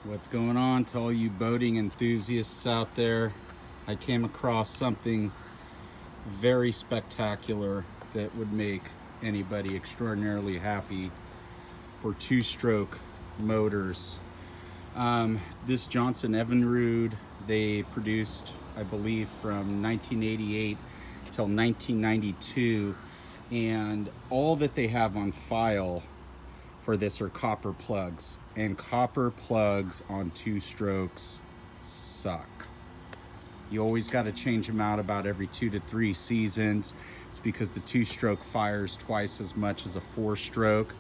What's going on to all you boating enthusiasts out there? I came across something very spectacular that would make anybody extraordinarily happy for two-stroke motors. This Johnson Evinrude, they produced, I believe, from 1988 till 1992, and all that they have on file for this are copper plugs, and copper plugs on two strokes suck. You always got to change them out about every 2 to 3 seasons. It's because the two-stroke fires twice as much as a four-stroke,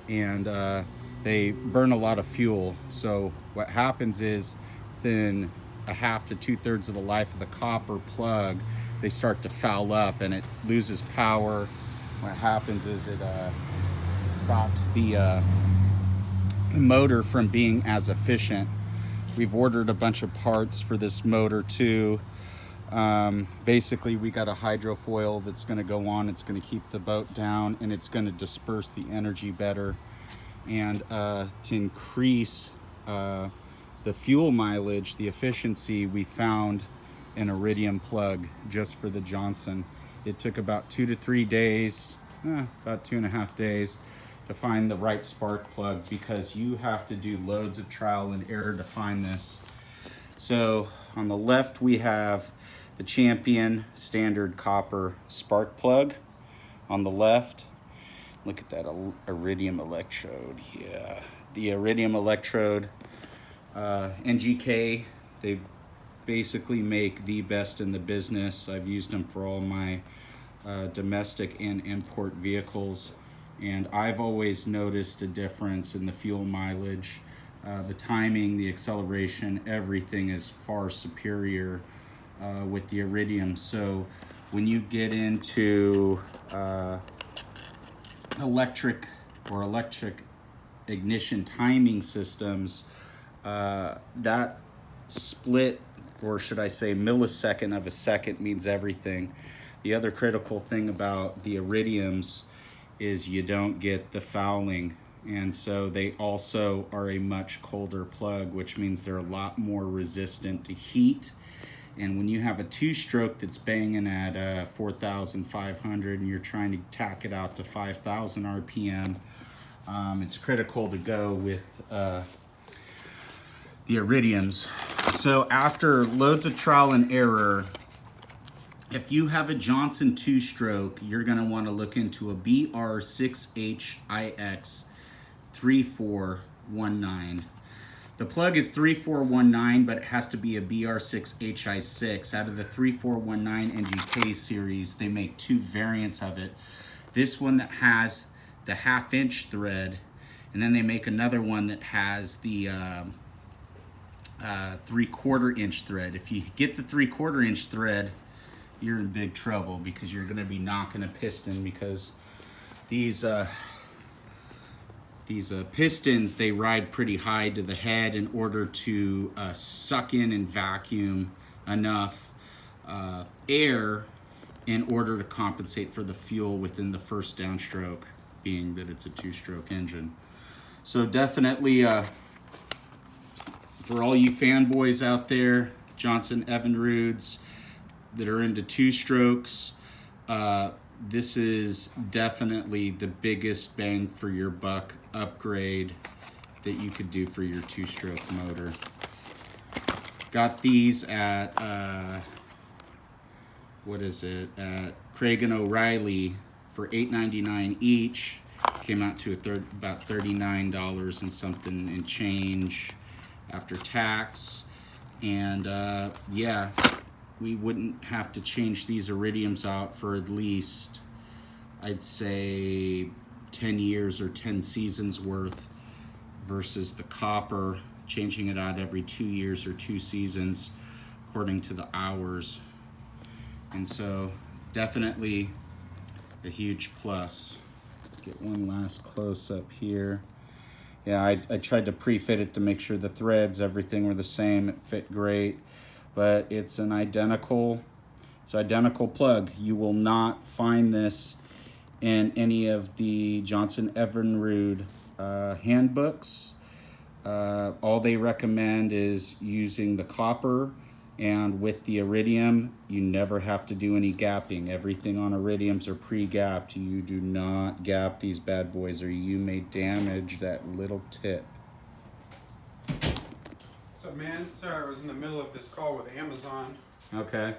and they burn a lot of fuel. So what happens is, within a half to 2/3 of the life of the copper plug, they start to foul up and it loses power. What happens is it stops the motor from being as efficient. We've ordered a bunch of parts for this motor too. Basically, we got a hydrofoil that's going to go on. It's going to keep the boat down, and it's going to disperse the energy better. And to increase the fuel mileage, the efficiency, we found an Iridium plug just for the Johnson. It took about 2 to 3 days, about 2.5 days, to find the right spark plug, because you have to do loads of trial and error to find this. So on the left we have the Champion standard copper spark plug. On the left, look at that Iridium electrode. Yeah, the Iridium electrode, NGK, they basically make the best in the business. I've used them for all my domestic and import vehicles, and I've always noticed a difference in the fuel mileage, the timing, the acceleration, everything is far superior with the Iridium. So when you get into electric ignition timing systems, that split, or should I say millisecond of a second, means everything. The other critical thing about the Iridiums is you don't get the fouling, and so they also are a much colder plug, which means they're a lot more resistant to heat. And when you have a two-stroke that's banging at 4,500 and you're trying to tack it out to 5,000 RPM, it's critical to go with the Iridiums. So after loads of trial and error, if you have a Johnson two-stroke, you're going to want to look into a BR6HIX 3419. The plug is 3419, but it has to be a BR6HI6. Out of the 3419 NGK series, they make 2 variants of it. This one that has the 1/2-inch thread, and then they make another one that has the 3/4-inch thread. If you get the 3/4-inch thread, you're in big trouble, because you're going to be knocking a piston, because these pistons, they ride pretty high to the head in order to suck in and vacuum enough air in order to compensate for the fuel within the first downstroke, being that it's a two-stroke engine. So definitely, for all you fanboys out there, Johnson Evinrudes that are into two strokes, this is definitely the biggest bang for your buck upgrade that you could do for your two-stroke motor. Got these at at Craig and O'Reilly for $8.99 each. Came out to about $39 and something and change after tax. And yeah, we wouldn't have to change these Iridiums out for at least, I'd say, 10 years or 10 seasons worth, versus the copper, changing it out every 2 years or 2 seasons according to the hours. And so definitely a huge plus. Get one last close up here. Yeah, I tried to pre-fit it to make sure the threads, everything were the same. It fit great, but it's identical plug. You will not find this in any of the Johnson Evinrude handbooks All they recommend is using the copper, and with the Iridium, you never have to do any gapping. Everything on Iridiums are pre-gapped. You do not gap these bad boys or you may damage that little tip. So man, sorry, I was in the middle of this call with Amazon. Okay.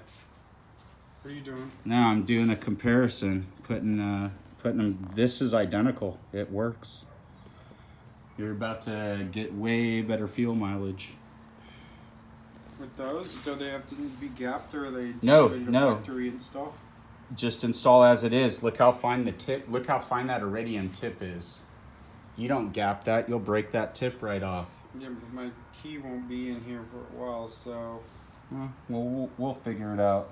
What are you doing? Now I'm doing a comparison, putting them. This is identical. It works. You're about to get way better fuel mileage. With those, do they have to be gapped or are they just No, ready to no. factory install? Just install as it is. Look how fine the tip. Look how fine that Iridium tip is. You don't gap that, you'll break that tip right off. Yeah, but my key won't be in here for a while, so. Well, we'll figure it out.